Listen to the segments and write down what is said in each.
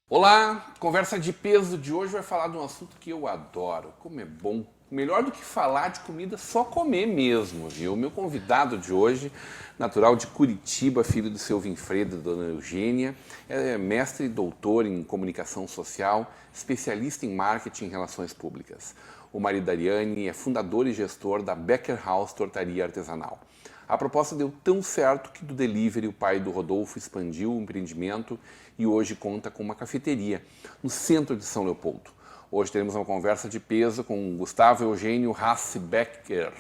Olá, conversa de peso de hoje vai falar de um assunto que eu adoro, como é bom. Melhor do que falar de comida, só comer mesmo, viu? Meu convidado de hoje, natural de Curitiba, filho do seu Vinfredo e dona Eugênia, é mestre e doutor em comunicação social, especialista em marketing e relações públicas. O marido da Ariane é fundador e gestor da Becker House Tortaria Artesanal. A proposta deu tão certo que do delivery o pai do Rodolfo expandiu o empreendimento e hoje conta com uma cafeteria no centro de São Leopoldo. Hoje teremos uma conversa de peso com Gustavo Eugênio Rassi Becker.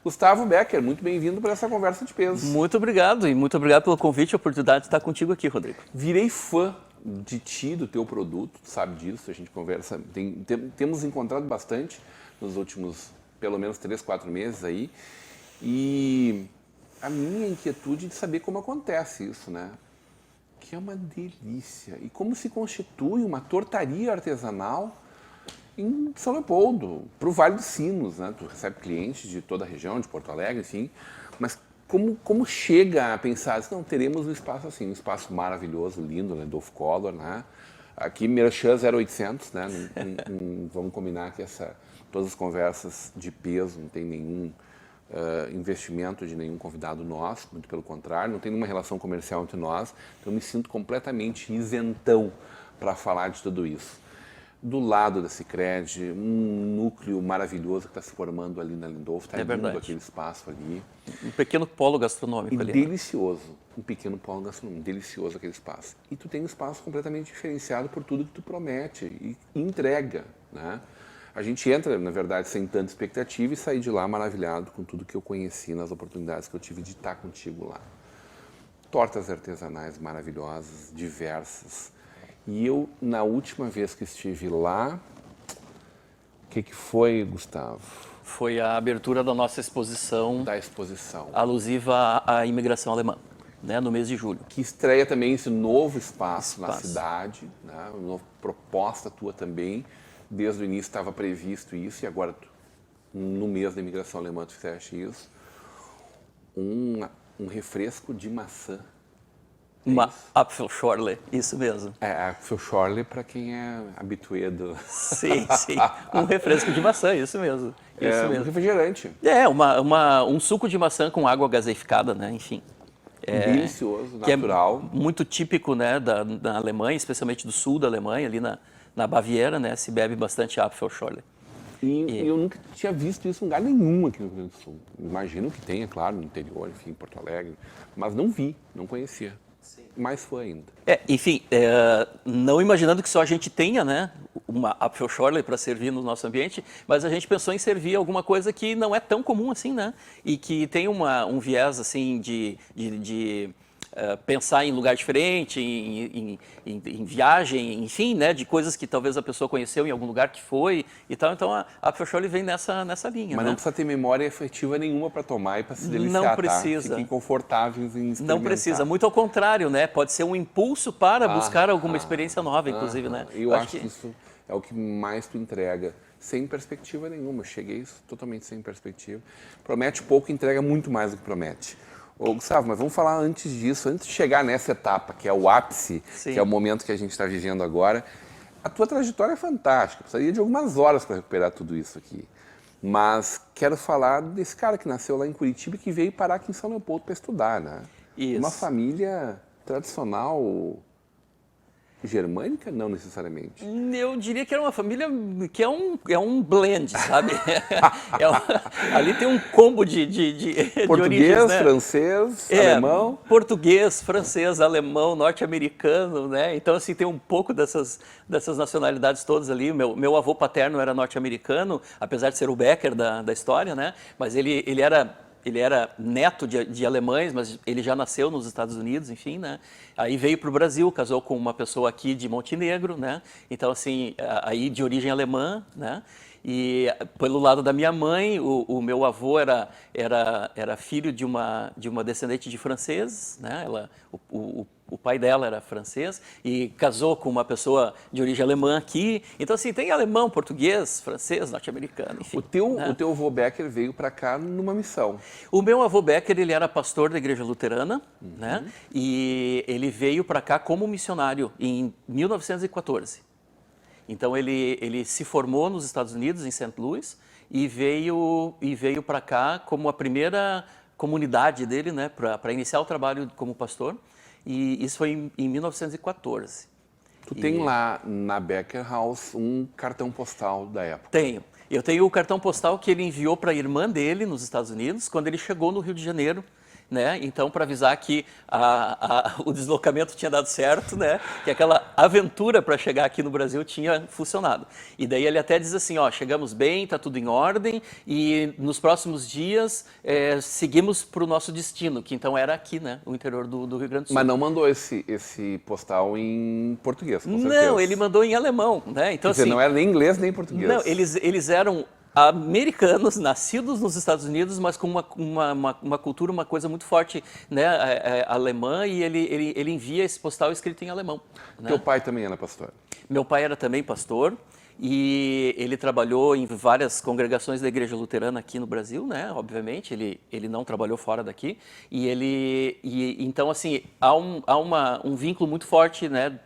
Gustavo Becker, muito bem-vindo para essa conversa de peso. Muito obrigado e muito obrigado pelo convite e a oportunidade de estar contigo aqui, Rodrigo. Virei fã de ti, do teu produto, tu sabe disso, a gente conversa, temos encontrado bastante nos últimos, pelo menos 3, 4 meses aí. E a minha inquietude de saber como acontece isso, né? Que é uma delícia. E como se constitui uma tortaria artesanal em São Leopoldo, para o Vale dos Sinos, né? Tu recebe clientes de toda a região, de Porto Alegre, enfim. Mas como chega a pensar, não, teremos um espaço assim, um espaço maravilhoso, lindo, né? Dolph Color, né? Aqui, Merchan 0800, né? Vamos combinar que todas as conversas de peso, não tem nenhum investimento de nenhum convidado nosso, muito pelo contrário, não tem nenhuma relação comercial entre nós, então eu me sinto completamente isentão para falar de tudo isso. Do lado da Sicredi, um núcleo maravilhoso que está se formando ali na Lindolfo, está lindo aquele espaço ali. Um pequeno polo gastronômico ali. Delicioso, um pequeno polo gastronômico, delicioso aquele espaço. E tu tem um espaço completamente diferenciado por tudo que tu promete e entrega, né? A gente entra, na verdade, sem tanta expectativa e sair de lá maravilhado com tudo que eu conheci nas oportunidades que eu tive de estar contigo lá. Tortas artesanais maravilhosas, diversas. E eu, na última vez que estive lá, o que foi, Gustavo? Foi a abertura da nossa exposição. Da exposição. Alusiva à imigração alemã, né, no mês de julho. Que estreia também esse novo espaço na cidade, né, uma nova proposta tua também. Desde o início estava previsto isso e agora, no mês da imigração alemã, tu fizeste isso. Um refresco de maçã. Uma Apfelschorle, isso mesmo. Apfelschorle para quem é habitué do... Sim, sim. Um refresco de maçã, isso mesmo. Isso mesmo. Um refrigerante. Um suco de maçã com água gaseificada, né? Enfim. Delicioso, natural. Que é muito típico, né, da Alemanha, especialmente do sul da Alemanha, ali na Baviera, né, se bebe bastante Apfelschorle. E eu nunca tinha visto isso em lugar nenhum aqui no Rio Grande do Sul. Imagino que tenha, claro, no interior, enfim, em Porto Alegre. Mas não vi, não conhecia. Sim. Mais foi ainda. Enfim, não imaginando que só a gente tenha, né, uma Apfelschorle para servir no nosso ambiente, mas a gente pensou em servir alguma coisa que não é tão comum assim, né? E que tem um viés, assim, de pensar em lugar diferente, em viagem, enfim, né, de coisas que talvez a pessoa conheceu em algum lugar que foi e tal. Então a Apfelschorle vem nessa linha. Mas né? não precisa ter memória efetiva nenhuma para tomar e para se deliciar, não precisa. Tá? Fiquem confortáveis em experimentar. Não precisa, muito ao contrário, né? Pode ser um impulso para buscar alguma experiência nova, inclusive, né? Eu acho que isso é o que mais tu entrega, sem perspectiva nenhuma. Eu cheguei totalmente sem perspectiva. Promete pouco, entrega muito mais do que promete. Ô, Gustavo, mas vamos falar antes disso, antes de chegar nessa etapa, que é o ápice, Sim. que é o momento que a gente está vivendo agora. A tua trajetória é fantástica, precisaria de algumas horas para recuperar tudo isso aqui. Mas quero falar desse cara que nasceu lá em Curitiba e que veio parar aqui em São Leopoldo para estudar, né? Isso. Uma família tradicional germânica? Não necessariamente. Eu diria que era uma família que é um blend, sabe? Ali tem um combo de Português, origens, né? francês, alemão. Português, francês, alemão, norte-americano, né? Então, assim, tem um pouco dessas nacionalidades todas ali. Meu avô paterno era norte-americano, apesar de ser o Becker da história, né? Mas ele era neto de alemães, mas ele já nasceu nos Estados Unidos, enfim, né? Aí veio para o Brasil, casou com uma pessoa aqui de Montenegro, né? Então, assim, aí de origem alemã, né? E pelo lado da minha mãe, o meu avô era filho de uma descendente de franceses, né? O pai dela era francês e casou com uma pessoa de origem alemã aqui. Então, assim, tem alemão, português, francês, norte-americano, enfim. O teu avô Becker veio para cá numa missão. O meu avô Becker, ele era pastor da Igreja Luterana, né? E ele veio para cá como missionário em 1914. Então, ele se formou nos Estados Unidos, em St. Louis, e veio para cá como a primeira comunidade dele, né? Para iniciar o trabalho como pastor. E isso foi em 1914. Tu tem lá na Becker House um cartão postal da época. Tenho. Eu tenho o cartão postal que ele enviou para a irmã dele nos Estados Unidos, quando ele chegou no Rio de Janeiro, né? Então, para avisar que o deslocamento tinha dado certo, né? Que aquela aventura para chegar aqui no Brasil tinha funcionado. E daí ele até diz assim, ó, chegamos bem, está tudo em ordem e nos próximos dias seguimos para o nosso destino, que então era aqui, né? O interior do Rio Grande do Sul. Mas não mandou esse postal em português, com certeza. Não, ele mandou em alemão, né? Então, quer dizer, assim, não era nem inglês nem português. Não, eles eram americanos, nascidos nos Estados Unidos, mas com uma cultura, uma coisa muito forte, né, alemã, e ele envia esse postal escrito em alemão. Né? Teu pai também era pastor? Meu pai era também pastor, e ele trabalhou em várias congregações da Igreja Luterana aqui no Brasil, né? Obviamente, ele não trabalhou fora daqui. Então, assim, há um vínculo muito forte, né,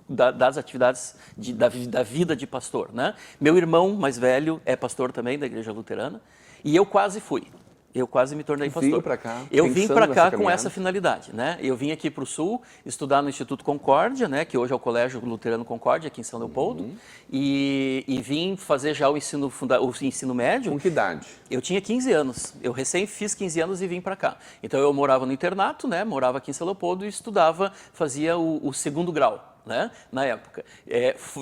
das atividades da vida de pastor, né? Meu irmão mais velho é pastor também da Igreja Luterana e eu quase fui. Eu quase me tornei pastor. Veio pra cá, eu vim para cá com caminhada. essa finalidade, né? Eu vim aqui para o Sul estudar no Instituto Concórdia, né? Que hoje é o Colégio Luterano Concórdia, aqui em São Leopoldo, e vim fazer já o ensino médio. Com que idade? Eu tinha 15 anos. Eu recém fiz 15 anos e vim para cá. Então eu morava no internato, né? Morava aqui em São Leopoldo e estudava, fazia o segundo grau. Né, na época,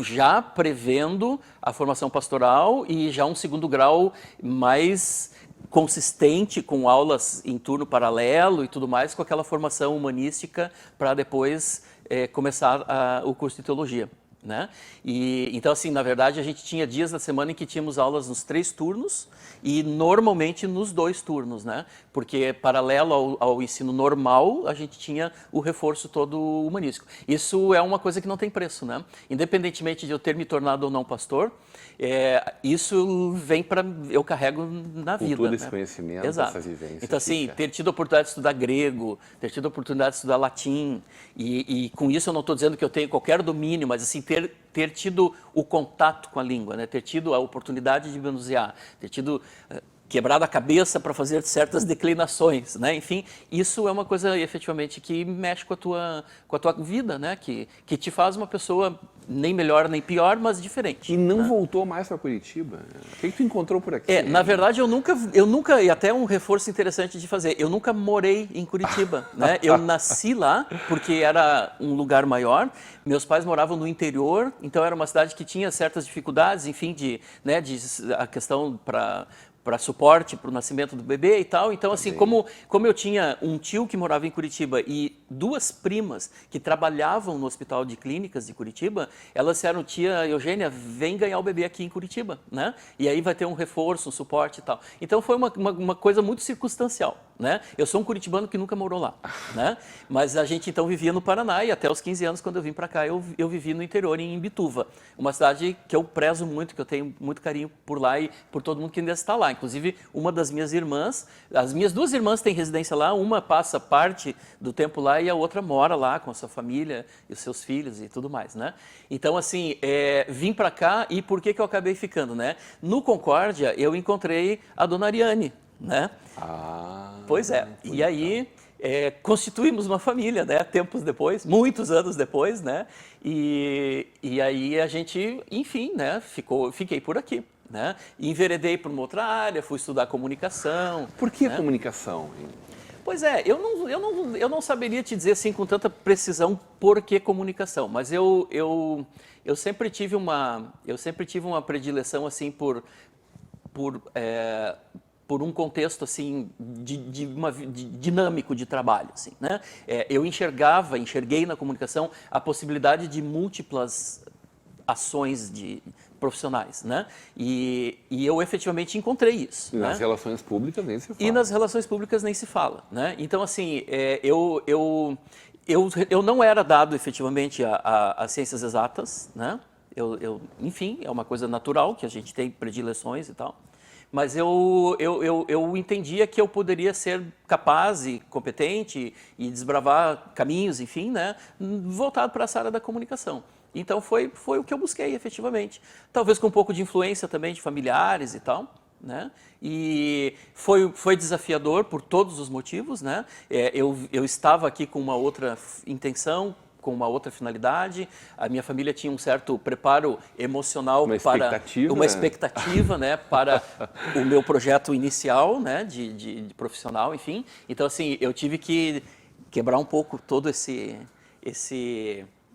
já prevendo a formação pastoral e já um segundo grau mais consistente, com aulas em turno paralelo e tudo mais, com aquela formação humanística para depois começar o curso de teologia. Né? Então, assim, na verdade, a gente tinha dias da semana em que tínhamos aulas nos 3 turnos e normalmente nos 2 turnos, né? Porque paralelo ao ensino normal, a gente tinha o reforço todo humanístico. Isso é uma coisa que não tem preço, né? Independentemente de eu ter me tornado ou não pastor, isso vem para... eu carrego na vida. Cultura, né? esse conhecimento, Exato. essa vivência. Então, assim, ter tido a oportunidade de estudar grego, ter tido a oportunidade de estudar latim, e com isso eu não estou dizendo que eu tenho qualquer domínio, mas assim, ter tido o contato com a língua, né? Ter tido a oportunidade de manusear, ter tido quebrado a cabeça para fazer certas declinações, né? Enfim, isso é uma coisa efetivamente que mexe com a tua vida, né? Que te faz uma pessoa nem melhor nem pior, mas diferente. E não voltou mais para Curitiba? O que tu encontrou por aqui? Na verdade, eu nunca, e até um reforço interessante de fazer, eu nunca morei em Curitiba, né? Eu nasci lá porque era um lugar maior, meus pais moravam no interior, então era uma cidade que tinha certas dificuldades, enfim, a questão para suporte, para o nascimento do bebê e tal. Então, assim, como eu tinha um tio que morava em Curitiba e 2 primas que trabalhavam no Hospital de Clínicas de Curitiba, elas disseram, tia Eugênia, vem ganhar o bebê aqui em Curitiba, né? E aí vai ter um reforço, um suporte e tal. Então, foi uma coisa muito circunstancial, né? Eu sou um curitibano que nunca morou lá, né? Mas a gente, então, vivia no Paraná e até os 15 anos, quando eu vim para cá, eu vivi no interior, em Imbituva. Uma cidade que eu prezo muito, que eu tenho muito carinho por lá e por todo mundo que ainda está lá. Inclusive, uma das minhas irmãs, as minhas 2 irmãs têm residência lá, uma passa parte do tempo lá e a outra mora lá com a sua família e os seus filhos e tudo mais, né? Então, assim, vim para cá e por que eu acabei ficando, né? No Concórdia, eu encontrei a dona Ariane, né? Pois é. E aí... constituímos uma família, né? Tempos depois, muitos anos depois, né? E aí a gente, enfim, né? Fiquei por aqui, né? Enveredei para uma outra área, fui estudar comunicação. Por que né? comunicação? Pois é, eu não saberia te dizer assim com tanta precisão por que comunicação, mas eu sempre tive uma predileção assim por um contexto assim dinâmico de trabalho, assim, né? Eu enxerguei na comunicação a possibilidade de múltiplas ações profissionais, né? E eu efetivamente encontrei isso. E nas né? relações públicas nem se fala. E nas relações públicas nem se fala, né? Então, assim, eu não era dado efetivamente a ciências exatas, né? Enfim, é uma coisa natural que a gente tem predileções e tal. Mas eu entendia que eu poderia ser capaz e competente e desbravar caminhos, enfim, né? Voltado para essa área da comunicação. Então foi o que eu busquei efetivamente. Talvez com um pouco de influência também de familiares e tal. Né? E foi desafiador por todos os motivos, né? Eu estava aqui com uma outra intenção, com uma outra finalidade. A minha família tinha um certo preparo emocional para uma expectativa, né, para o meu projeto inicial, né, de profissional, enfim. Então, assim, eu tive que quebrar um pouco todo essa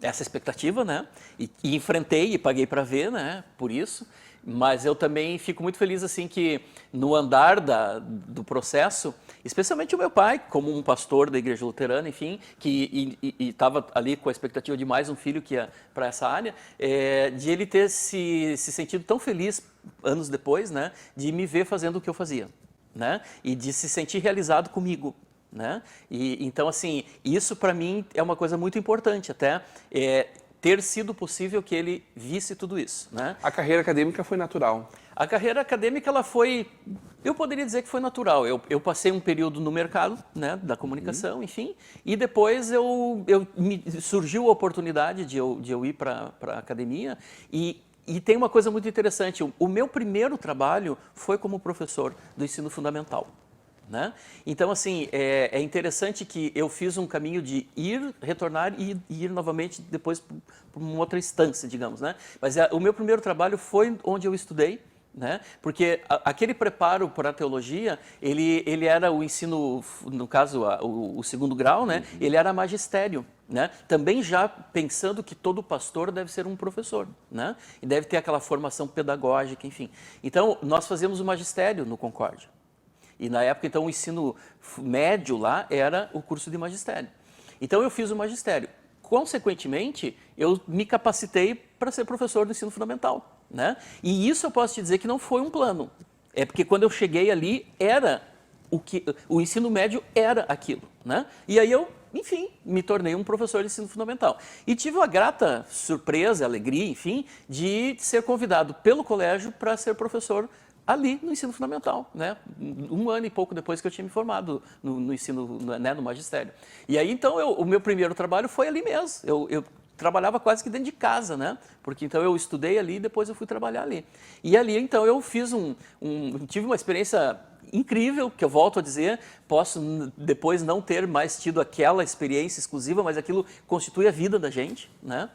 expectativa, né? E enfrentei e paguei para ver, né? Por isso. Mas eu também fico muito feliz assim que no andar do processo, especialmente o meu pai, como um pastor da igreja luterana, enfim, que estava ali com a expectativa de mais um filho que ia para essa área, de ele ter se sentido tão feliz anos depois, né? De me ver fazendo o que eu fazia, né? E de se sentir realizado comigo. Né? Então, assim, isso para mim é uma coisa muito importante, até ter sido possível que ele visse tudo isso. Né? A carreira acadêmica foi natural? A carreira acadêmica, ela foi, eu poderia dizer que foi natural. Eu passei um período no mercado, né, da comunicação, enfim, e depois surgiu a oportunidade de eu ir para a academia e tem uma coisa muito interessante, o meu primeiro trabalho foi como professor do ensino fundamental. Né? Então, assim, é interessante que eu fiz um caminho de ir, retornar e ir novamente depois para uma outra instância, digamos. Né? Mas o meu primeiro trabalho foi onde eu estudei, né? Porque aquele preparo para a teologia, ele era o ensino, no caso, o segundo grau, né? Ele era magistério. Né? Também já pensando que todo pastor deve ser um professor, né? E deve ter aquela formação pedagógica, enfim. Então, nós fazíamos o magistério no Concórdia. E na época, então, o ensino médio lá era o curso de magistério. Então, eu fiz o magistério. Consequentemente, eu me capacitei para ser professor do ensino fundamental. Né? E isso eu posso te dizer que não foi um plano. É porque quando eu cheguei ali, o ensino médio era aquilo. Né? E aí eu, enfim, me tornei um professor de ensino fundamental. E tive a grata surpresa, alegria, enfim, de ser convidado pelo colégio para ser professor ali no ensino fundamental, né? Um ano e pouco depois que eu tinha me formado no ensino, né, no magistério. E aí, então, o meu primeiro trabalho foi ali mesmo. Eu trabalhava quase que dentro de casa, né? Porque então eu estudei ali e depois eu fui trabalhar ali. E ali, então, eu fiz tive uma experiência incrível, que eu volto a dizer, posso depois não ter mais tido aquela experiência exclusiva, mas aquilo constitui a vida da gente, né?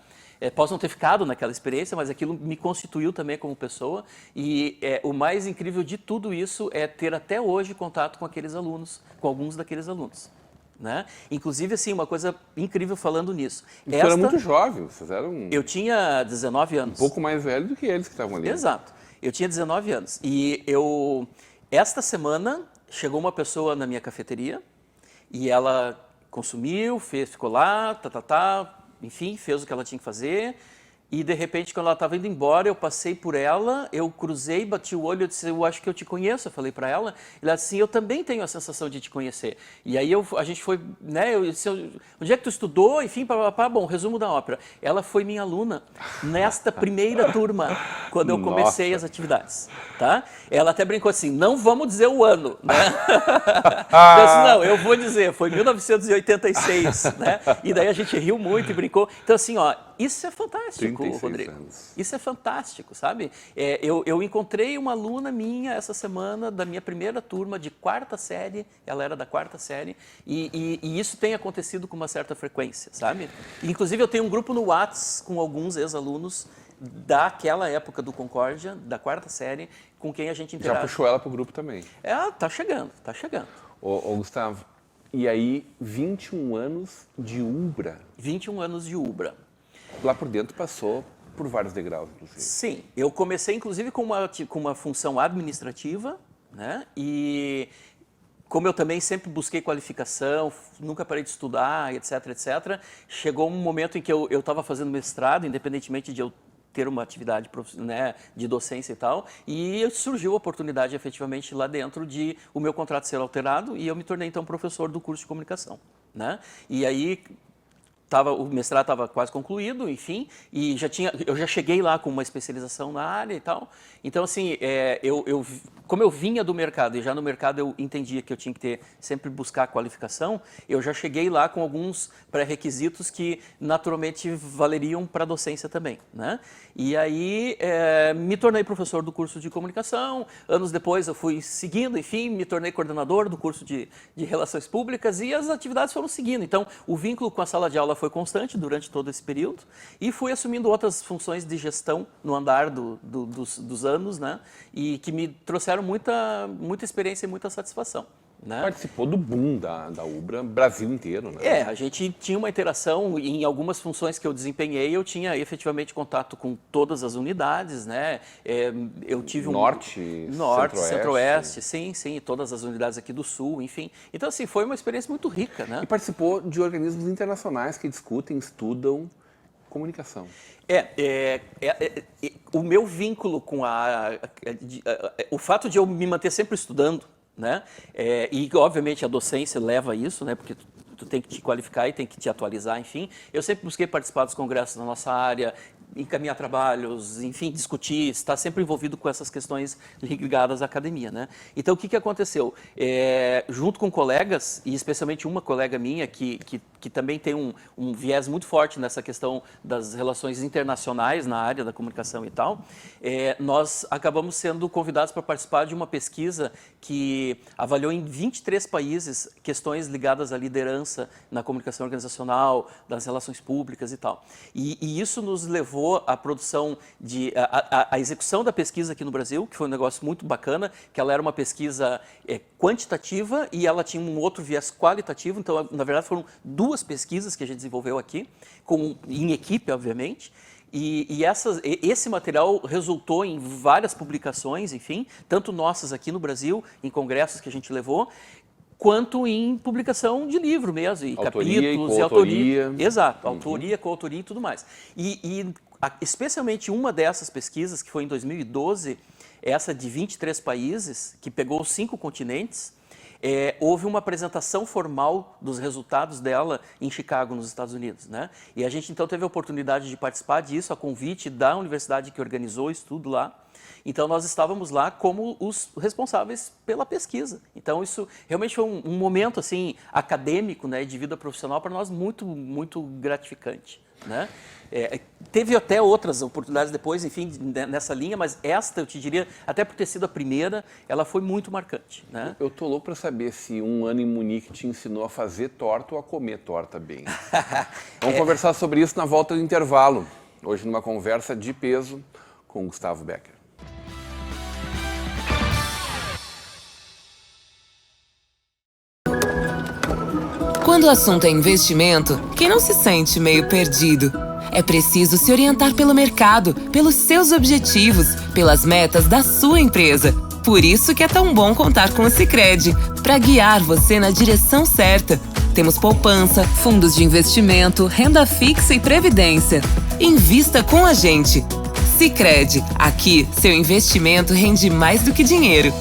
Posso não ter ficado naquela experiência, mas aquilo me constituiu também como pessoa. E o mais incrível de tudo isso é ter até hoje contato com aqueles alunos, com alguns daqueles alunos. Né? Inclusive, assim, uma coisa incrível falando nisso. Você era muito jovem, vocês eram... Eu tinha 19 anos. Um pouco mais velho do que eles que estavam ali. Exato. Eu tinha 19 anos. E esta semana, chegou uma pessoa na minha cafeteria e ela consumiu, ficou lá, enfim, fez o que ela tinha que fazer e, de repente, quando ela estava indo embora, eu passei por ela, eu cruzei, bati o olho, eu disse, eu acho que eu te conheço, eu falei para ela, ela disse, eu também tenho a sensação de te conhecer. E aí a gente foi, né, eu disse, onde é que tu estudou? Enfim, bom, resumo da ópera. Ela foi minha aluna nesta primeira turma, quando eu comecei as atividades, tá? Ela até brincou assim, não vamos dizer o ano, né? Eu disse, não, eu vou dizer, foi 1986, né? E daí a gente riu muito e brincou. Então, assim, ó, isso é fantástico, Rodrigo. Anos. Isso é fantástico, sabe? Eu encontrei uma aluna minha essa semana, da minha primeira turma, de 4ª série, ela era da 4ª série, e isso tem acontecido com uma certa frequência, sabe? Inclusive, eu tenho um grupo no WhatsApp com alguns ex-alunos daquela época do Concórdia, da 4ª série, com quem a gente interage. Já puxou ela para o grupo também? Tá chegando, tá chegando. Ô, Gustavo, e aí 21 anos de Ubra? 21 anos de Ubra. Lá por dentro passou por vários degraus, inclusive. Sim, eu comecei inclusive com uma função administrativa, né? E como eu também sempre busquei qualificação, nunca parei de estudar, etc, etc, chegou um momento em que eu estava fazendo mestrado, independentemente de eu ter uma atividade né, de docência e tal, e surgiu a oportunidade efetivamente lá dentro de o meu contrato ser alterado e eu me tornei então professor do curso de comunicação, né? E aí o mestrado estava quase concluído, enfim, e eu já cheguei lá com uma especialização na área e tal. Então, assim, como eu vinha do mercado e já no mercado eu entendia que eu tinha que sempre buscar a qualificação, eu já cheguei lá com alguns pré-requisitos que naturalmente valeriam para a docência também, né? E aí me tornei professor do curso de comunicação. Anos depois eu fui seguindo, enfim, me tornei coordenador do curso de Relações Públicas e as atividades foram seguindo. Então, o vínculo com a sala de aula foi constante durante todo esse período e fui assumindo outras funções de gestão no andar dos anos, né? E que me trouxeram muita experiência e muita satisfação, né? Participou do boom da Ubra Brasil inteiro, né? A gente tinha uma interação em algumas funções que eu desempenhei, eu tinha efetivamente contato com todas as unidades, né? Eu tive Norte, Centro-Oeste, sim, todas as unidades aqui do Sul, enfim. Então, assim, foi uma experiência muito rica, né? E participou de organismos internacionais que discutem, estudam comunicação. O meu vínculo com o fato de eu me manter sempre estudando, né? E obviamente a docência leva a isso, né? Porque tu tem que te qualificar e tem que te atualizar, enfim. Eu sempre busquei participar dos congressos da nossa área, encaminhar trabalhos, enfim, discutir, estar sempre envolvido com essas questões ligadas à academia, né? Então, o que aconteceu? Junto com colegas, e especialmente uma colega minha, que também tem um viés muito forte nessa questão das relações internacionais na área da comunicação e tal, nós acabamos sendo convidados para participar de uma pesquisa que avaliou em 23 países questões ligadas à liderança na comunicação organizacional, das relações públicas e tal. E isso nos levou à produção a execução da pesquisa aqui no Brasil, que foi um negócio muito bacana, que ela era uma pesquisa quantitativa e ela tinha um outro viés qualitativo. Então, na verdade, foram duas pesquisas que a gente desenvolveu aqui, em equipe, obviamente. E esse material resultou em várias publicações, enfim, tanto nossas aqui no Brasil, em congressos que a gente levou, quanto em publicação de livro mesmo, e capítulos e autoria. Exato, autoria, coautoria e tudo mais. Especialmente uma dessas pesquisas, que foi em 2012, essa de 23 países, que pegou 5 continentes, houve uma apresentação formal dos resultados dela em Chicago, nos Estados Unidos, né? E a gente então teve a oportunidade de participar disso, a convite da universidade que organizou o estudo lá. Então, nós estávamos lá como os responsáveis pela pesquisa. Então, isso realmente foi um momento assim, acadêmico, né, de vida profissional para nós muito, muito gratificante, né? Teve até outras oportunidades depois, enfim, nessa linha, mas esta, eu te diria, até por ter sido a primeira, ela foi muito marcante, né? Eu tô louco para saber se um ano em Munique te ensinou a fazer torta ou a comer torta bem. Vamos conversar sobre isso na volta do intervalo. Hoje, numa conversa de peso com Gustavo Becker. Quando o assunto é investimento, quem não se sente meio perdido? É preciso se orientar pelo mercado, pelos seus objetivos, pelas metas da sua empresa. Por isso que é tão bom contar com o Sicredi, para guiar você na direção certa. Temos poupança, fundos de investimento, renda fixa e previdência. Invista com a gente. Sicredi, aqui seu investimento rende mais do que dinheiro.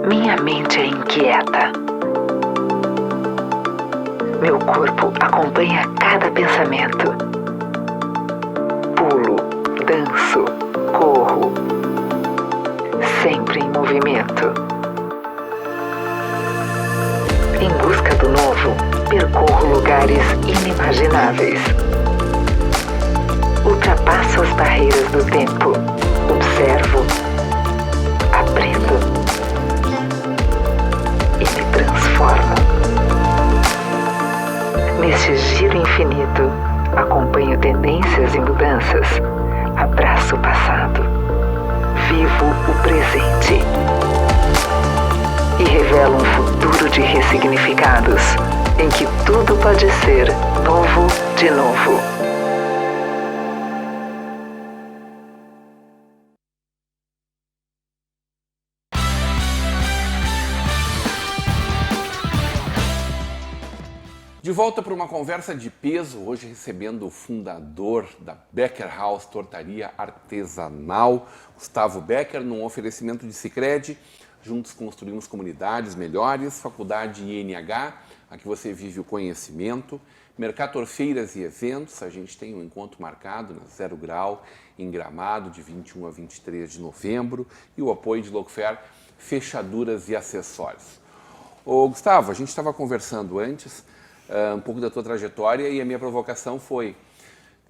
Minha mente é inquieta. Meu corpo acompanha cada pensamento. Pulo, danço, corro, sempre em movimento. Em busca do novo, percorro lugares inimagináveis. Ultrapasso as barreiras do tempo. Observo, aprendo e me transformo. Neste giro infinito, acompanho tendências e mudanças, abraço o passado vivo o presente e revela um futuro de ressignificados em que tudo pode ser novo de novo. De volta para uma conversa de peso, hoje recebendo o fundador da Becker House Tortaria Artesanal, Gustavo Becker, num oferecimento de Sicredi. Juntos construímos comunidades melhores, Faculdade INH, aqui você vive o conhecimento, Mercator Feiras e Eventos, a gente tem um encontro marcado na Zero Grau, em Gramado, de 21 a 23 de novembro, e o apoio de Locfair, Fechaduras e Acessórios. Ô Gustavo, a gente estava conversando antes um pouco da tua trajetória e a minha provocação foi: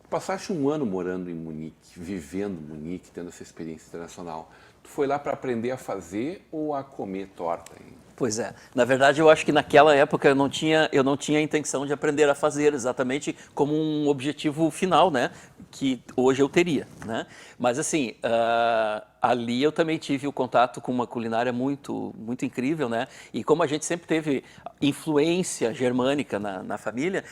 passaste um ano morando em Munique, vivendo em Munique, tendo essa experiência internacional. Tu foi lá para aprender a fazer ou a comer torta? Pois é. Na verdade, eu acho que naquela época eu não tinha a intenção de aprender a fazer exatamente como um objetivo final, né? Que hoje eu teria, né? Mas assim, ali eu também tive o contato com uma culinária muito, muito incrível, né? E como a gente sempre teve influência germânica na família,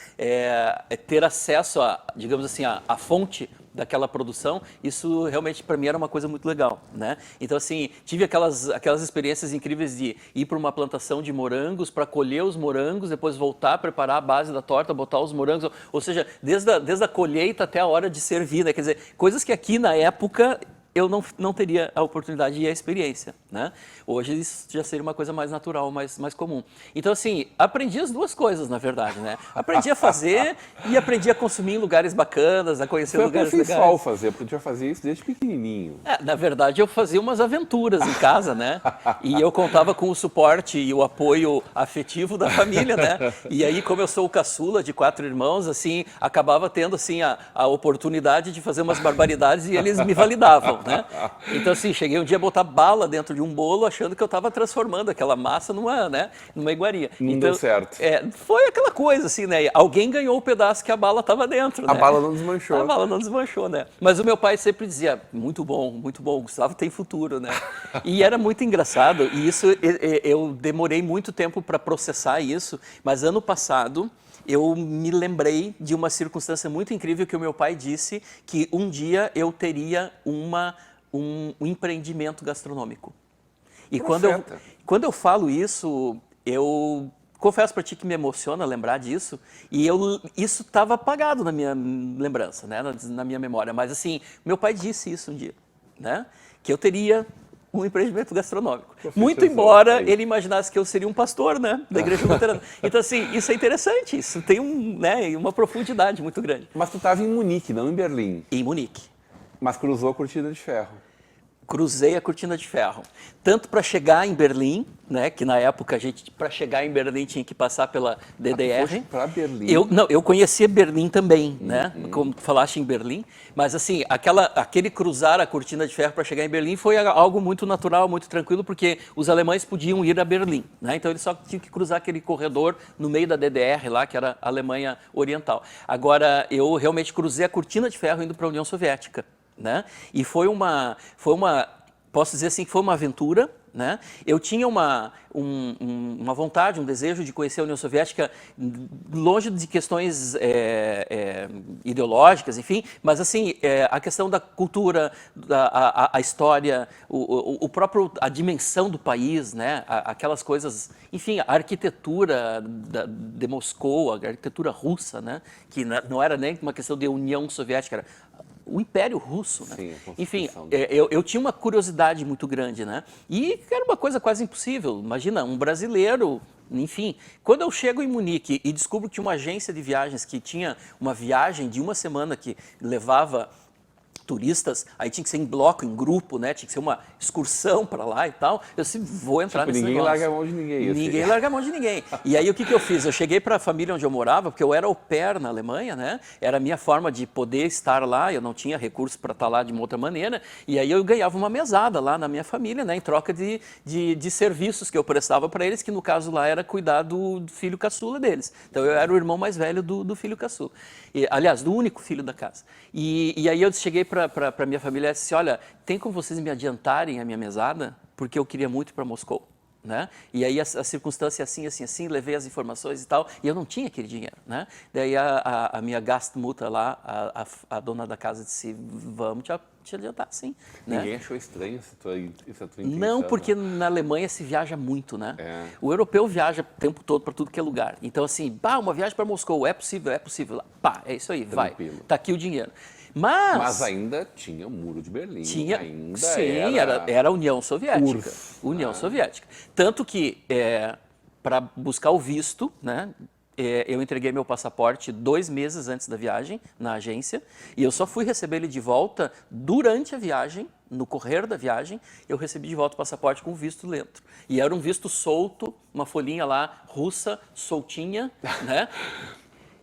ter acesso a, digamos assim, a fonte daquela produção, isso realmente para mim era uma coisa muito legal, né? Então assim, tive aquelas experiências incríveis de ir para uma plantação de morangos para colher os morangos, depois voltar, preparar a base da torta, botar os morangos, ou seja, desde a colheita até a hora de servir, né? Quer dizer, coisas que aqui na época eu não teria a oportunidade e a experiência, né? Hoje isso já seria uma coisa mais natural, mais comum. Então, assim, aprendi as duas coisas, na verdade, né? Aprendi a fazer e aprendi a consumir em lugares bacanas, a conhecer lugares legais. Foi pessoal fazer, porque tu já fazia isso desde pequenininho. Na verdade, eu fazia umas aventuras em casa, né? E eu contava com o suporte e o apoio afetivo da família, né? E aí, como eu sou o caçula de 4 irmãos, assim, acabava tendo, assim, a oportunidade de fazer umas barbaridades e eles me validavam, né? Então, assim, cheguei um dia a botar bala dentro de um bolo, achando que eu estava transformando aquela massa numa iguaria. Não deu certo. Foi aquela coisa, assim, né? Alguém ganhou o pedaço que a bala estava dentro, A né? bala não desmanchou. A bala não desmanchou, né? Mas o meu pai sempre dizia, muito bom, o Gustavo tem futuro, né? E era muito engraçado, e isso eu demorei muito tempo para processar isso, mas ano passado eu me lembrei de uma circunstância muito incrível que o meu pai disse, que um dia eu teria um empreendimento gastronômico. E quando eu falo isso, eu confesso para ti que me emociona lembrar disso, e isso estava apagado na minha lembrança, né? Na minha memória. Mas assim, meu pai disse isso um dia, né? Que eu teria um empreendimento gastronômico. Muito embora ele imaginasse que eu seria um pastor, né, da Igreja Luterana. Então, assim, isso é interessante, isso tem uma profundidade muito grande. Mas tu estava em Munique, não em Berlim. Em Munique. Mas cruzou a cortina de ferro. Cruzei a cortina de ferro. Tanto para chegar em Berlim, né, que na época para chegar em Berlim tinha que passar pela DDR. Para Berlim? Eu conhecia Berlim também, né, como tu falaste em Berlim, mas assim, aquele cruzar a cortina de ferro para chegar em Berlim foi algo muito natural, muito tranquilo, porque os alemães podiam ir a Berlim, né, então eles só tinham que cruzar aquele corredor no meio da DDR lá, que era a Alemanha Oriental. Agora, eu realmente cruzei a cortina de ferro indo para a União Soviética, né? E foi uma, posso dizer assim, que foi uma aventura, né? Eu tinha uma vontade, um desejo de conhecer a União Soviética longe de questões ideológicas, enfim, mas assim, a questão da cultura, a história, a dimensão do país, né? Aquelas coisas, enfim, a arquitetura de Moscou, a arquitetura russa, né? Que não era nem uma questão de União Soviética, era o Império Russo, né? Sim, enfim, eu tinha uma curiosidade muito grande, né? E era uma coisa quase impossível. Imagina, um brasileiro, enfim. Quando eu chego em Munique e descubro que tinha uma agência de viagens que tinha uma viagem de uma semana que levava turistas, aí tinha que ser em bloco, em grupo, né? Tinha que ser uma excursão para lá e tal. Eu disse, vou entrar nesse ninguém negócio. Larga a mão de ninguém. Ninguém larga a mão de ninguém. E aí o que eu fiz? Eu cheguei para a família onde eu morava, porque eu era au pair na Alemanha, né? Era a minha forma de poder estar lá, eu não tinha recursos para estar lá de uma outra maneira, e aí eu ganhava uma mesada lá na minha família, né? Em troca de serviços que eu prestava para eles, que no caso lá era cuidar do filho caçula deles. Então eu era o irmão mais velho do filho caçula. Aliás, do único filho da casa. E aí eu cheguei cheguei para minha família e disse, olha, tem como vocês me adiantarem a minha mesada? Porque eu queria muito ir para Moscou. Né? E aí a circunstância assim, levei as informações e tal, e eu não tinha aquele dinheiro, né? Daí a minha Gastmutter lá, a dona da casa disse, vamos te adiantar, sim. Ninguém né? achou estranho essa tua intenção? Não, porque na Alemanha se viaja muito, né? É. O europeu viaja o tempo todo para tudo que é lugar. Então assim, uma viagem para Moscou, é possível, pá, é isso aí, Tranquilo. vai, tá aqui o dinheiro. Mas ainda tinha o Muro de Berlim. tinha, Ainda sim, era a União Soviética. URSS, União Soviética. Tanto que, para buscar o visto, né, eu entreguei meu passaporte 2 meses antes da viagem, na agência, e eu só fui receber ele de volta durante a viagem, no correr da viagem, eu recebi de volta o passaporte com o visto dentro. E era um visto solto, uma folhinha lá, russa, soltinha, né?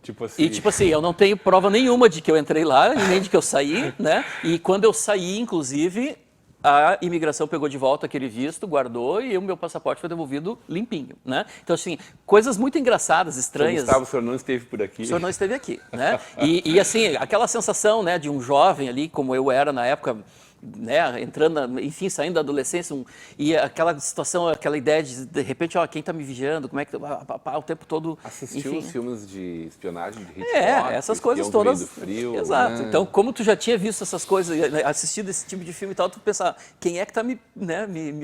Tipo assim, E tipo assim, eu não tenho prova nenhuma de que eu entrei lá, nem de que eu saí, né? E quando eu saí, inclusive, a imigração pegou de volta aquele visto, guardou e o meu passaporte foi devolvido limpinho, né? Então assim, coisas muito engraçadas, estranhas. Gustavo, o senhor não esteve por aqui. O senhor não esteve aqui, né? E assim, aquela sensação, né, de um jovem ali, como eu era na época, né, entrando, enfim, saindo da adolescência, e aquela situação, aquela ideia de repente, ó, quem está me vigiando, como é que o tempo todo, Assistiu enfim. os filmes de espionagem de Hitchcock? Essas coisas Espião todas. do Frio, Exato. né? Então, como tu já tinha visto essas coisas, assistido esse tipo de filme e tal, tu pensar, quem é que está me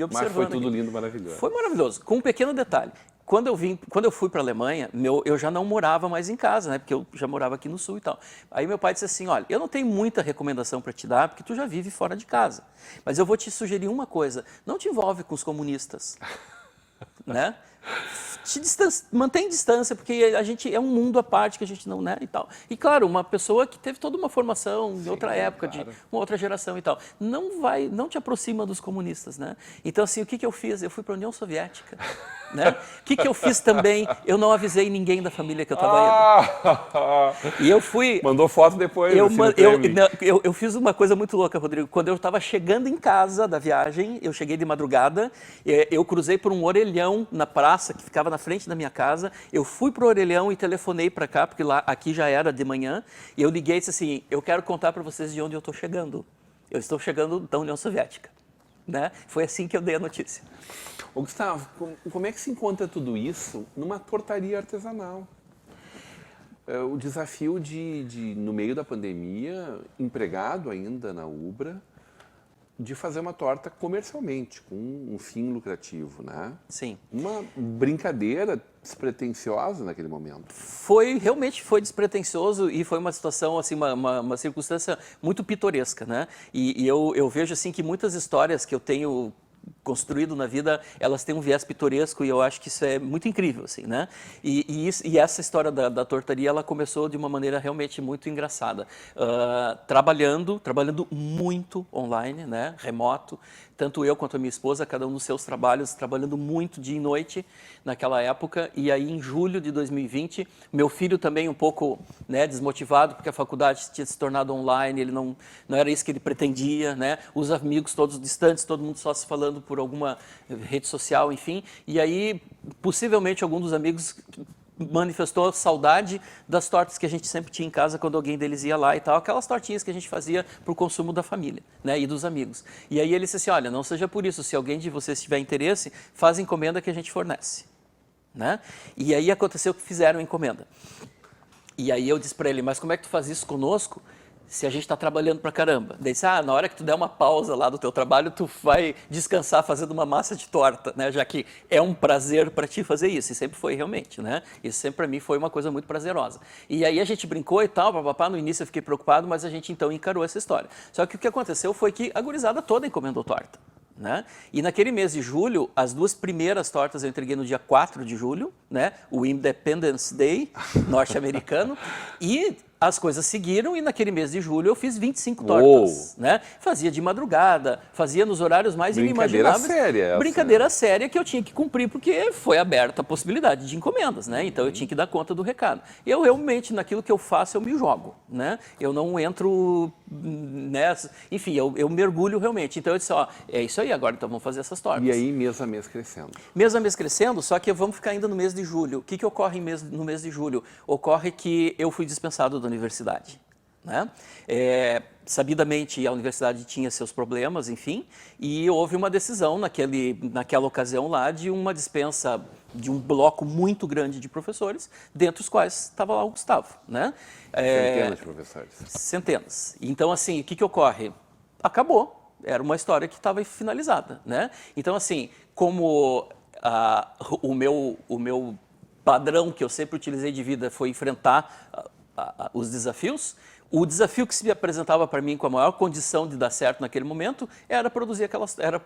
observando? Mas foi tudo aqui? lindo, maravilhoso. Foi maravilhoso. Com um pequeno detalhe. Quando eu fui para a Alemanha, eu já não morava mais em casa, né? Porque eu já morava aqui no Sul e tal. Aí meu pai disse assim, olha, eu não tenho muita recomendação para te dar, porque tu já vive fora de casa. Mas eu vou te sugerir uma coisa, não te envolve com os comunistas, né? Mantém distância, porque a gente é um mundo à parte que a gente não, né, e tal. E claro, uma pessoa que teve toda uma formação em outra época, claro. de uma outra geração e tal, não te aproxima dos comunistas, né? Então assim, o que eu fiz? Eu fui para a União Soviética, né? O que eu fiz também? Eu não avisei ninguém da família que eu estava indo. E eu fui... Mandou foto depois, Eu fiz uma coisa muito louca, Rodrigo. Quando eu estava chegando em casa da viagem, eu cheguei de madrugada, eu cruzei por um orelhão na praça que ficava na frente da minha casa, eu fui pro orelhão e telefonei para cá, porque aqui já era de manhã, e eu liguei e disse assim, eu quero contar para vocês de onde eu estou chegando. Eu estou chegando da União Soviética, né? Foi assim que eu dei a notícia. Ô, Gustavo, como é que se encontra tudo isso numa tortaria artesanal? O desafio no meio da pandemia, empregado ainda na Ubra, de fazer uma torta comercialmente, com um fim lucrativo, né? Sim. Uma brincadeira despretensiosa naquele momento. Realmente foi despretensioso e foi uma situação, assim, uma circunstância muito pitoresca, né? E eu vejo, assim, que muitas histórias que eu tenho construído na vida, elas têm um viés pitoresco e eu acho que isso é muito incrível, assim, né? E essa história da tortaria, ela começou de uma maneira realmente muito engraçada. Trabalhando muito online, né? Remoto, tanto eu quanto a minha esposa, cada um nos seus trabalhos, trabalhando muito dia e noite naquela época. E aí, em julho de 2020, meu filho também um pouco, né, desmotivado, porque a faculdade tinha se tornado online, ele não era isso que ele pretendia, né? Os amigos todos distantes, todo mundo só se falando por alguma rede social, enfim. E aí, possivelmente, algum dos amigos manifestou saudade das tortas que a gente sempre tinha em casa quando alguém deles ia lá e tal, aquelas tortinhas que a gente fazia para o consumo da família, né, e dos amigos. E aí ele disse assim, olha, não seja por isso, se alguém de vocês tiver interesse, faz encomenda que a gente fornece, né? E aí aconteceu que fizeram a encomenda. E aí eu disse para ele, mas como é que tu faz isso conosco? Se a gente está trabalhando pra caramba. Daí disse, na hora que tu der uma pausa lá do teu trabalho, tu vai descansar fazendo uma massa de torta, né? Já que é um prazer para ti fazer isso. E sempre foi realmente, né? Isso sempre para mim foi uma coisa muito prazerosa. E aí a gente brincou e tal, papapá. No início eu fiquei preocupado, mas a gente então encarou essa história. Só que o que aconteceu foi que a gurizada toda encomendou torta, né? E naquele mês de julho, as 2 primeiras tortas eu entreguei no dia 4 de julho, né? O Independence Day norte-americano. E as coisas seguiram e naquele mês de julho eu fiz 25 tortas, né? Fazia de madrugada, fazia nos horários mais inimagináveis. Brincadeira séria que eu tinha que cumprir porque foi aberta a possibilidade de encomendas, né? Então eu tinha que dar conta do recado. Eu realmente, naquilo que eu faço, eu me jogo, né? Eu não entro nessa... Enfim, eu mergulho realmente. Então eu disse, ó, é isso aí agora, então vamos fazer essas tortas. E aí, mês a mês crescendo. Mês a mês crescendo, só que vamos ficar ainda no mês de julho. O que ocorre no mês de julho? Ocorre que eu fui dispensado da universidade, né? Sabidamente, a universidade tinha seus problemas, enfim, e houve uma decisão naquela ocasião lá de uma dispensa de um bloco muito grande de professores, dentre os quais estava lá o Gustavo, né? Centenas de professores. Centenas. Então, assim, o que ocorre? Acabou. Era uma história que estava finalizada, né? Então, assim, como o meu padrão que eu sempre utilizei de vida foi enfrentar os desafios, o desafio que se apresentava para mim com a maior condição de dar certo naquele momento era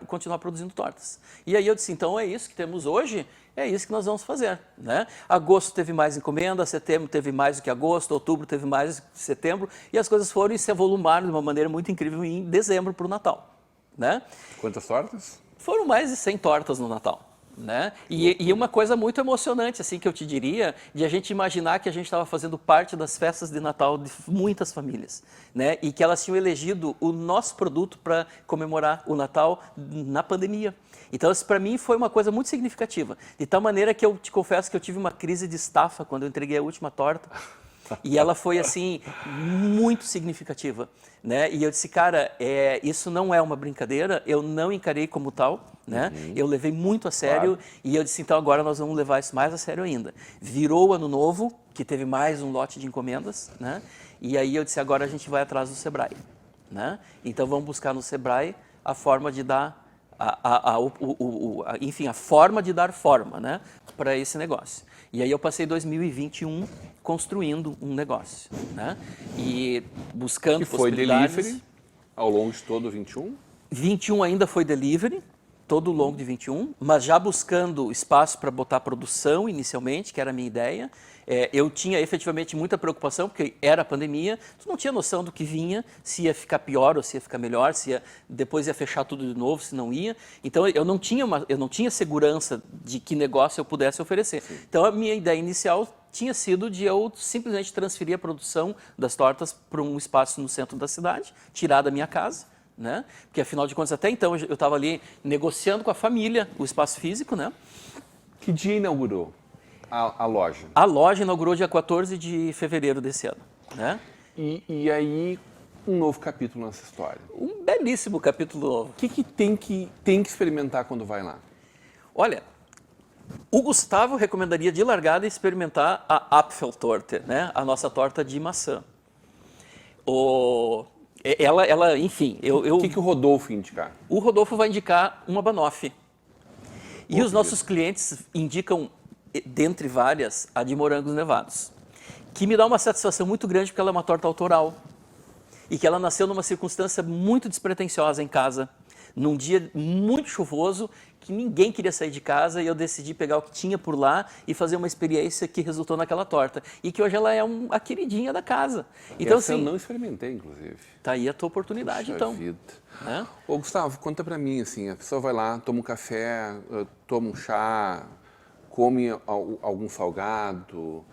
continuar produzindo tortas. E aí eu disse, então é isso que temos hoje, é isso que nós vamos fazer, né? Agosto teve mais encomenda, setembro teve mais do que agosto, outubro teve mais do que setembro, e as coisas foram e se avolumaram de uma maneira muito incrível em dezembro para o Natal, né? Quantas tortas? Foram mais de 100 tortas no Natal. Né? E uma coisa muito emocionante, assim, que eu te diria, de a gente imaginar que a gente estava fazendo parte das festas de Natal de muitas famílias, né? E que elas tinham elegido o nosso produto para comemorar o Natal na pandemia. Então, isso para mim foi uma coisa muito significativa, de tal maneira que eu te confesso que eu tive uma crise de estafa quando eu entreguei a última torta. E ela foi, assim, muito significativa, né? E eu disse, cara, isso não é uma brincadeira, eu não encarei como tal, né? Eu levei muito a sério, e eu disse, então agora nós vamos levar isso mais a sério ainda. Virou o Ano Novo, que teve mais um lote de encomendas, né? E aí eu disse, agora a gente vai atrás do Sebrae, né? Então vamos buscar no Sebrae a forma de dar, enfim, a forma de dar forma, né? Para esse negócio. E aí eu passei 2021 construindo um negócio, né? E buscando que foi possibilidades. delivery ao longo de todo o 21? 21 ainda foi delivery, todo o longo de 21, mas já buscando espaço para botar produção inicialmente, que era a minha ideia. Eu tinha efetivamente muita preocupação, porque era a pandemia, tu não tinha noção do que vinha, se ia ficar pior ou se ia ficar melhor, depois ia fechar tudo de novo, se não ia. Então eu não tinha segurança de que negócio eu pudesse oferecer. Sim. Então a minha ideia inicial tinha sido de eu simplesmente transferir a produção das tortas para um espaço no centro da cidade, tirar da minha casa, né? Porque afinal de contas até então eu estava ali negociando com a família o espaço físico, né? Que dia inaugurou a loja? A loja inaugurou dia 14 de fevereiro desse ano, né? E aí, um novo capítulo nessa história. Um belíssimo capítulo novo. O que tem que experimentar quando vai lá? Olha, o Gustavo recomendaria de largada experimentar a Apfeltorte, né? A nossa torta de maçã. Ela, enfim, O que o Rodolfo indicar? O Rodolfo vai indicar uma banoffee. E os nossos clientes indicam, dentre várias, a de morangos nevados, que me dá uma satisfação muito grande porque ela é uma torta autoral e que ela nasceu numa circunstância muito despretensiosa em casa, num dia muito chuvoso, que ninguém queria sair de casa e eu decidi pegar o que tinha por lá e fazer uma experiência que resultou naquela torta. E que hoje ela é a queridinha da casa. Então, essa assim, eu não experimentei, inclusive. Tá aí a tua oportunidade, Puxa então. vida. Né? Ô, Gustavo, conta pra mim, assim, a pessoa vai lá, toma um café, toma um chá, come algum salgado,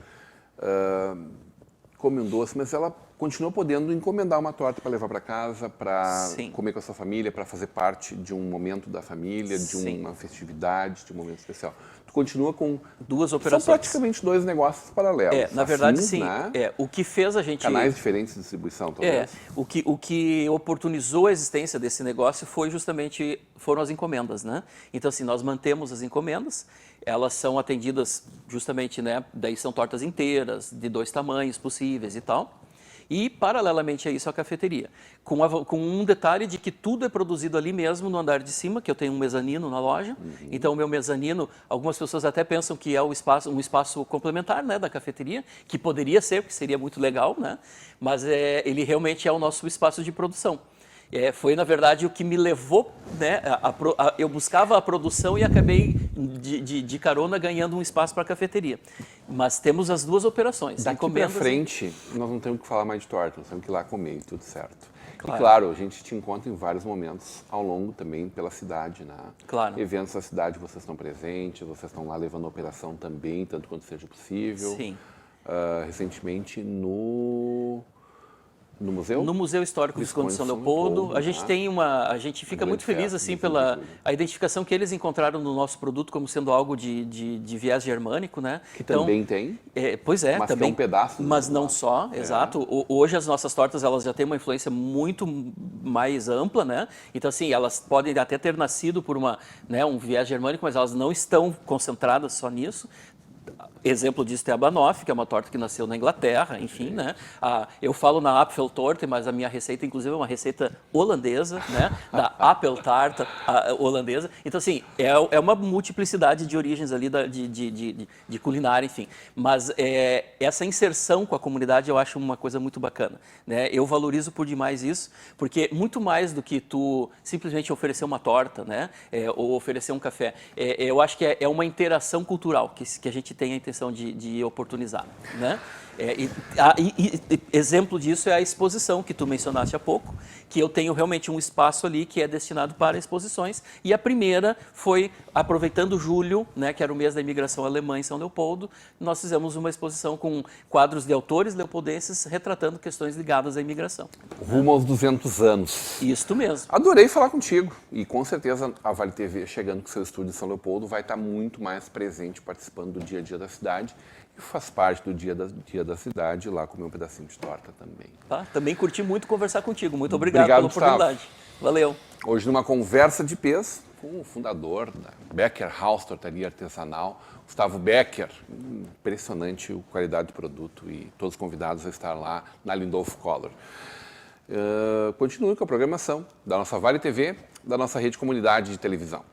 come um doce, mas ela continua podendo encomendar uma torta para levar para casa, para comer com a sua família, para fazer parte de um momento da família, de uma festividade, de um momento especial. Tu continua com duas operações. São praticamente dois negócios paralelos. Na verdade, assim, sim. Né? O que fez a gente... Canais diferentes de distribuição, talvez. O que oportunizou a existência desse negócio foram as encomendas, né? Então, assim, nós mantemos as encomendas, elas são atendidas justamente, né? Daí são tortas inteiras, de 2 tamanhos possíveis e tal. E, paralelamente a isso, a cafeteria. Com um detalhe de que tudo é produzido ali mesmo, no andar de cima, que eu tenho um mezanino na loja. Então, o meu mezanino, algumas pessoas até pensam que é um espaço complementar, né, da cafeteria, que poderia ser, porque seria muito legal, né? Mas ele realmente é o nosso espaço de produção. Foi, na verdade, o que me levou, né? Eu buscava a produção e acabei, de carona, ganhando um espaço para a cafeteria. Mas temos as duas operações. Daqui para frente, nós não temos que falar mais de torta, nós temos que ir lá comer e tudo certo. Claro. E, claro, a gente te encontra em vários momentos ao longo também pela cidade, né? Claro. Eventos da cidade, vocês estão presentes, vocês estão lá levando a operação também, tanto quanto seja possível. Sim. Recentemente, no No museu? No Museu Histórico Visconde de São Leopoldo. A gente tem a gente fica muito feliz assim pela a identificação que eles encontraram no nosso produto como sendo algo de viés germânico, né? Que também tem. Pois é, mas também. Que é um pedaço. Mas não só, exato. Hoje as nossas tortas elas já têm uma influência muito mais ampla, né? Então assim, elas podem até ter nascido por um viés germânico, mas elas não estão concentradas só nisso. Exemplo disso é a Banoffee, que é uma torta que nasceu na Inglaterra, enfim, né? Eu falo na Apfeltorte, mas a minha receita, inclusive, é uma receita holandesa, né? Da Appeltart holandesa. Então, assim, é uma multiplicidade de origens ali de culinária, enfim. Mas essa inserção com a comunidade eu acho uma coisa muito bacana, né? Eu valorizo por demais isso, porque muito mais do que tu simplesmente oferecer uma torta, né? Ou oferecer um café, eu acho que é uma interação cultural que a gente tem a intenção de oportunizar, né? Exemplo disso é a exposição que tu mencionaste há pouco, que eu tenho realmente um espaço ali que é destinado para exposições, e a primeira foi, aproveitando julho, né, que era o mês da imigração alemã em São Leopoldo, nós fizemos uma exposição com quadros de autores leopoldenses retratando questões ligadas à imigração. Rumo aos 200 anos. Isso mesmo. Adorei falar contigo, e com certeza a Vale TV, chegando com seu estúdio em São Leopoldo, vai estar muito mais presente, participando do dia a dia da cidade, e faz parte do dia da cidade, lá comer um pedacinho de torta também. Tá? Também curti muito conversar contigo. Muito obrigado pela oportunidade. Valeu. Hoje, numa conversa de peso com o fundador da Becker House Tortaria Artesanal, Gustavo Becker. Impressionante a qualidade do produto, e todos convidados a estar lá na Lindolf Collor. Continue com a programação da nossa Vale TV, da nossa rede comunidade de televisão.